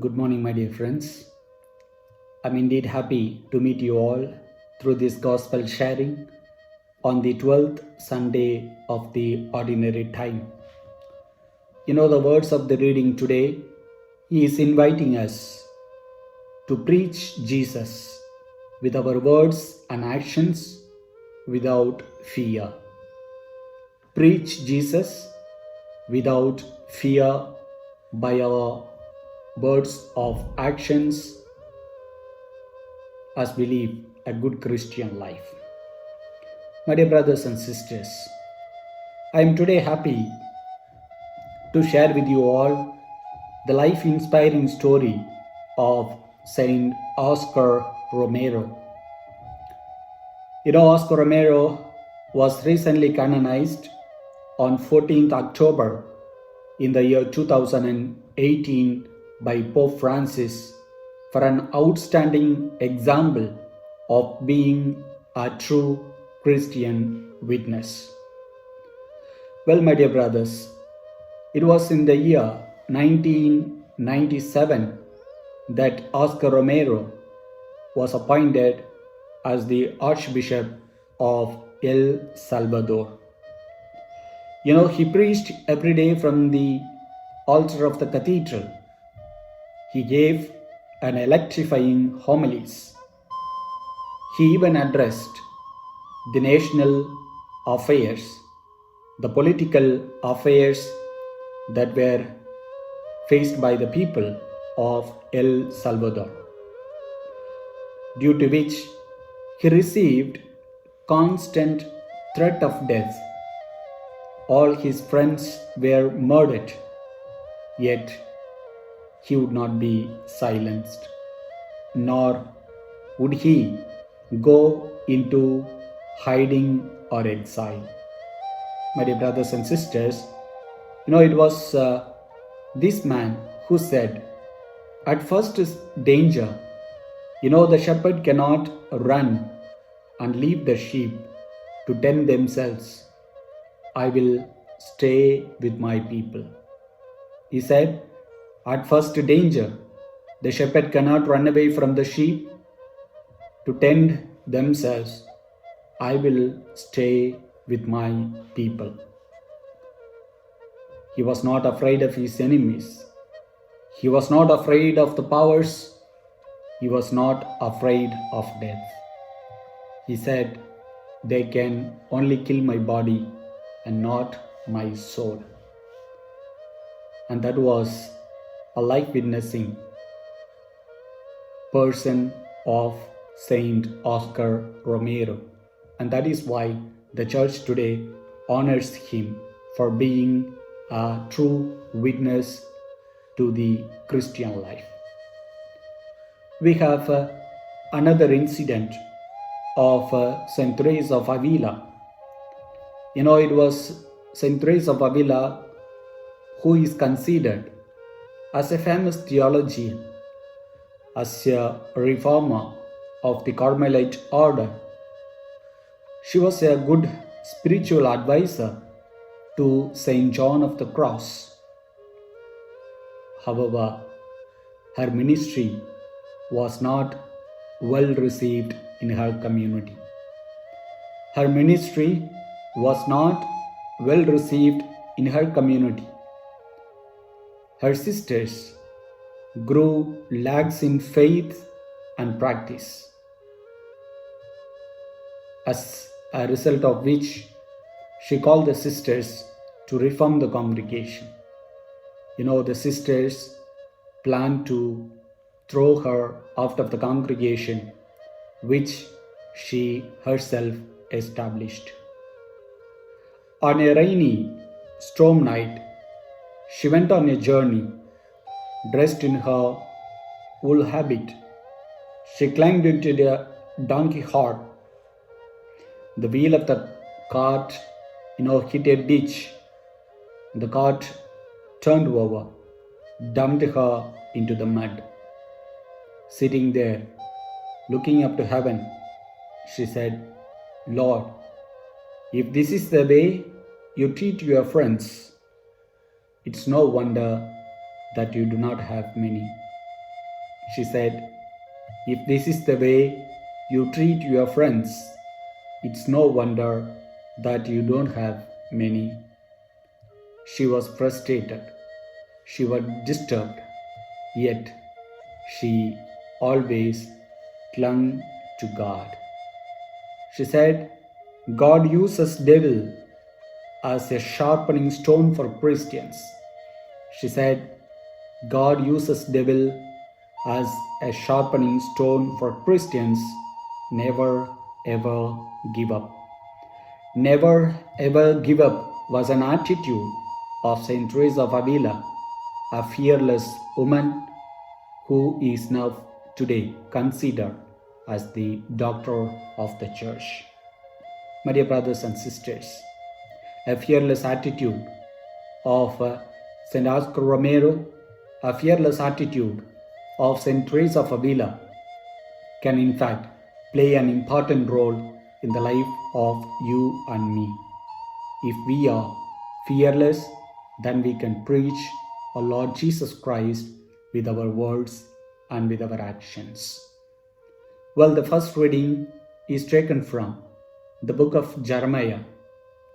Good morning, my dear friends. I'm indeed happy to meet you all through this gospel sharing on the 12th Sunday of the ordinary time. You know, the words of the reading today, he is inviting us to preach Jesus with our words and actions without fear. Preach Jesus without fear by our words of actions as we live a good Christian life. My dear brothers and sisters, I am today happy to share with you all the life inspiring story of Saint Oscar Romero. You know, Oscar Romero was recently canonized on 14th October in the year 2018 by Pope Francis for an outstanding example of being a true Christian witness. Well, my dear brothers, it was in the year 1997 that Oscar Romero was appointed as the Archbishop of El Salvador. You know, he preached every day from the altar of the cathedral. He gave an electrifying homilies. He even addressed the national affairs, the political affairs that were faced by the people of El Salvador, due to which he received constant threat of death. All his friends were murdered, yet he would not be silenced, nor would he go into hiding or exile. My dear brothers and sisters, you know, it was this man who said, at first is danger. You know, the shepherd cannot run and leave the sheep to tend themselves. I will stay with my people. He said, at first danger, the shepherd cannot run away from the sheep to tend themselves. I will stay with my people. He was not afraid of his enemies. He was not afraid of the powers. He was not afraid of death. He said, they can only kill my body and not my soul. And that was a life witnessing person of Saint Oscar Romero. And that is why the church today honors him for being a true witness to the Christian life. We have another incident of Saint Teresa of Avila. You know, it was Saint Teresa of Avila who is considered as a famous theologian, as a reformer of the Carmelite order. She was a good spiritual advisor to Saint John of the Cross. However, her ministry was not well received in her community. Her ministry was not well received in her community. Her sisters grew lax in faith and practice, as a result of which she called the sisters to reform the congregation. You know, the sisters planned to throw her out of the congregation, which she herself established. On a rainy, storm night, she went on a journey, dressed in her wool habit. She climbed into the donkey cart. The wheel of the cart, hit a ditch. The cart turned over, dumped her into the mud. Sitting there, looking up to heaven, she said, Lord, if this is the way you treat your friends, it's no wonder that you do not have many. She said, "If this is the way you treat your friends, it's no wonder that you don't have many." She was frustrated. She was disturbed. Yet she always clung to God. She said, "God uses devil as a sharpening stone for Christians." She said, "God uses devil as a sharpening stone for Christians. Never ever give up." Never ever give up was an attitude of Saint Teresa of Avila, a fearless woman who is now today considered as the doctor of the church. My dear brothers and sisters, a fearless attitude of Saint Oscar Romero, a fearless attitude of Saint Teresa of Avila can in fact play an important role in the life of you and me. If we are fearless, then we can preach our Lord Jesus Christ with our words and with our actions. Well, the first reading is taken from the book of Jeremiah,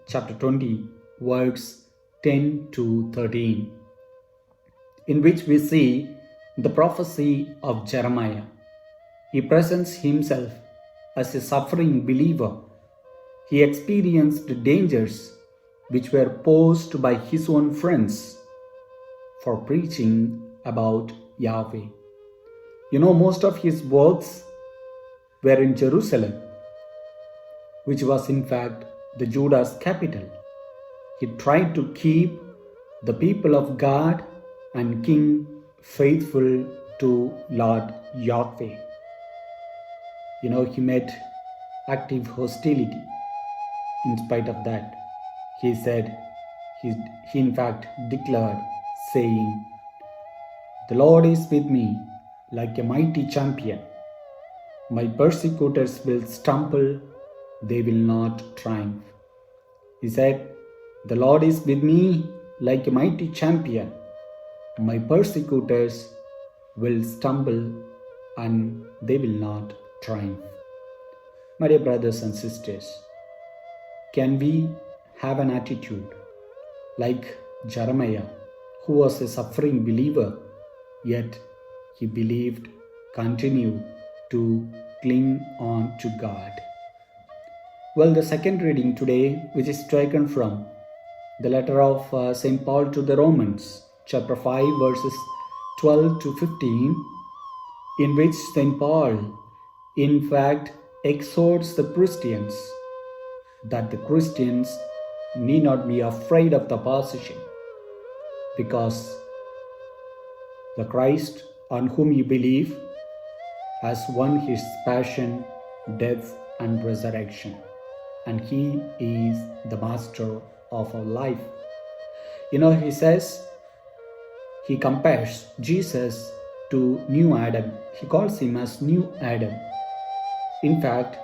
chapter 20, words 10 to 13, in which we see the prophecy of Jeremiah. He presents himself as a suffering believer. He experienced dangers which were posed by his own friends for preaching about Yahweh. Most of his works were in Jerusalem, which was in fact the Judah's capital. He tried to keep the people of God and King faithful to Lord Yahweh. He met active hostility. In spite of that, he said, he in fact declared, saying, "The Lord is with me like a mighty champion. My persecutors will stumble, they will not triumph." He said, "The Lord is with me like a mighty champion. My persecutors will stumble and they will not triumph." My dear brothers and sisters, can we have an attitude like Jeremiah, who was a suffering believer, yet he believed, continued to cling on to God? Well, the second reading today, which is taken from the letter of St. Paul to the Romans, chapter 5, verses 12 to 15, in which St. Paul, in fact, exhorts the Christians that the Christians need not be afraid of the opposition, because the Christ on whom you believe has won his passion, death, and resurrection, and he is the master of our life. He says, he compares Jesus to new Adam. He calls him as new Adam. In fact,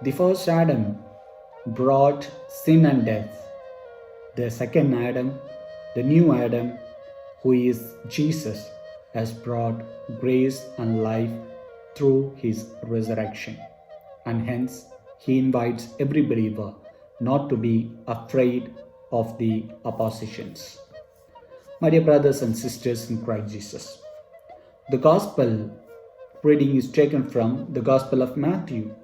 the first Adam brought sin and death. The second Adam, the new Adam, who is Jesus, has brought grace and life through his resurrection. And hence, he invites every believer not to be afraid of the oppositions. My dear brothers and sisters in Christ Jesus, the Gospel reading is taken from the Gospel of Matthew,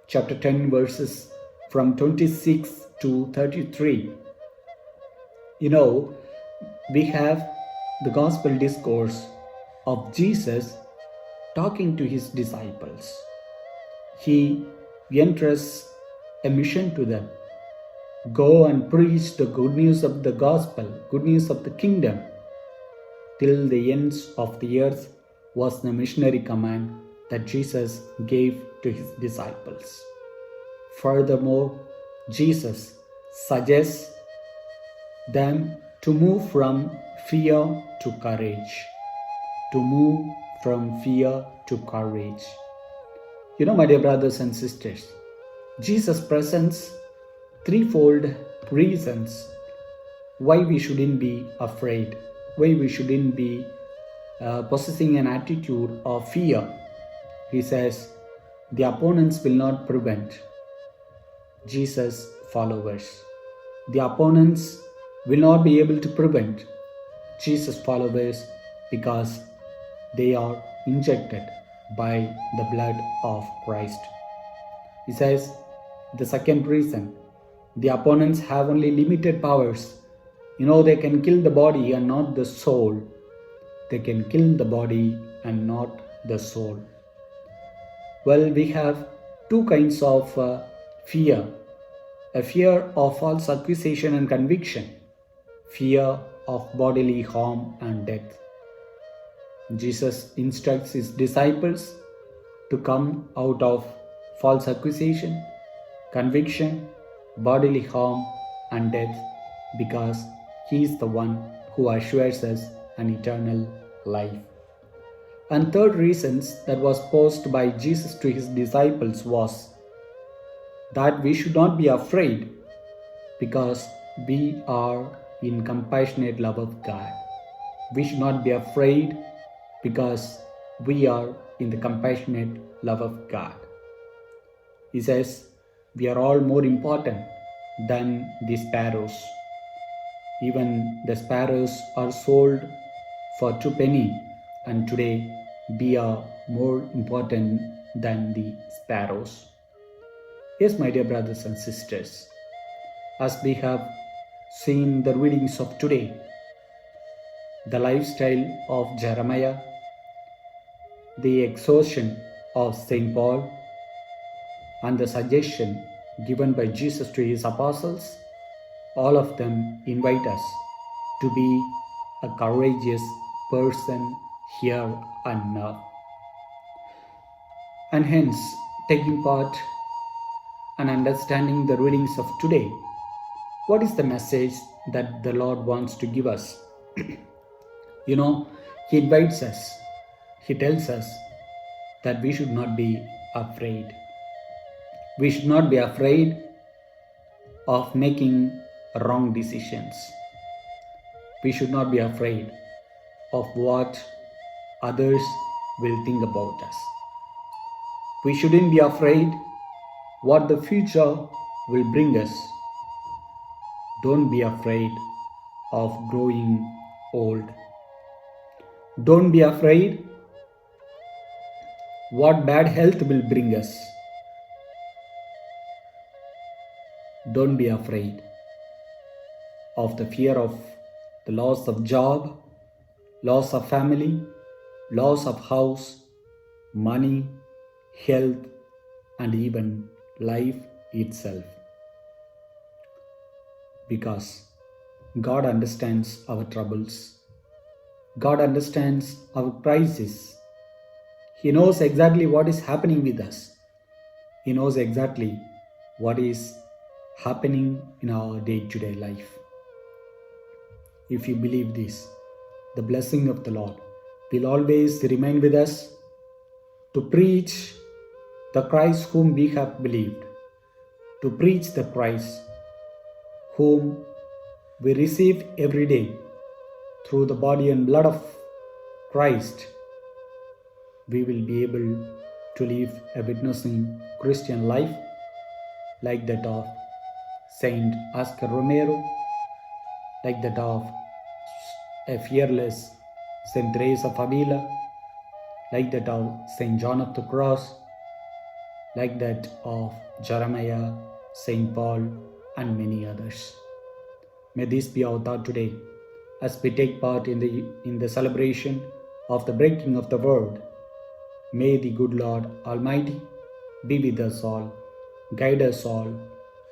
chapter 10, verses from 26 to 33. We have the Gospel discourse of Jesus talking to his disciples. He entrusts a mission to them. Go and preach the good news of the gospel, good news of the kingdom, till the ends of the earth, was the missionary command that Jesus gave to his disciples. Furthermore, Jesus suggests them to move from fear to courage. To move from fear to courage. My dear brothers and sisters, Jesus presents threefold reasons why we shouldn't be afraid, why we shouldn't be possessing an attitude of fear. He says, the opponents will not prevent Jesus' followers. The opponents will not be able to prevent Jesus' followers because they are injected by the blood of Christ. He says, the second reason, the opponents have only limited powers. They can kill the body and not the soul. They can kill the body and not the soul. Well, we have two kinds of fear. A fear of false accusation and conviction. Fear of bodily harm and death. Jesus instructs his disciples to come out of false accusation, conviction, bodily harm and death because he is the one who assures us an eternal life. And third reasons that was posed by Jesus to his disciples was that we should not be afraid because we are in compassionate love of God. We should not be afraid because we are in the compassionate love of God. He says, we are all more important than the sparrows. Even the sparrows are sold for 2 pennies, and today we are more important than the sparrows. Yes, my dear brothers and sisters, as we have seen the readings of today, the lifestyle of Jeremiah, the exhortation of St. Paul, and the suggestion given by Jesus to his apostles, all of them invite us to be a courageous person here and now. And hence, taking part and understanding the readings of today, what is the message that the Lord wants to give us? He invites us, he tells us that we should not be afraid. We should not be afraid of making wrong decisions. We should not be afraid of what others will think about us. We shouldn't be afraid what the future will bring us. Don't be afraid of growing old. Don't be afraid what bad health will bring us. Don't be afraid of the fear of the loss of job, loss of family, loss of house, money, health, and even life itself. Because God understands our troubles. God understands our crisis. He knows exactly what is happening with us. He knows exactly what is happening in our day-to-day life. If you believe this, the blessing of the Lord will always remain with us to preach the Christ whom we have believed, to preach the Christ whom we receive every day through the body and blood of Christ. We will be able to live a witnessing Christian life like that of Saint Oscar Romero, like that of a fearless Saint Teresa of Avila, like that of Saint John of the Cross, like that of Jeremiah, Saint Paul, and many others. May this be our thought today as we take part in the celebration of the breaking of the world. May the good Lord Almighty be with us all, guide us all,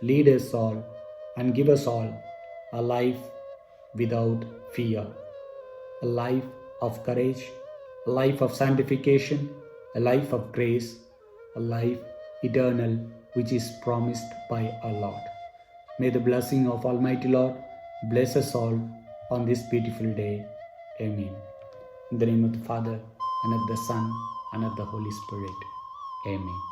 lead us all, and give us all a life without fear, a life of courage, a life of sanctification, a life of grace, a life eternal which is promised by our Lord. May the blessing of Almighty Lord bless us all on this beautiful day. Amen. In the name of the Father, and of the Son, and of the Holy Spirit. Amen.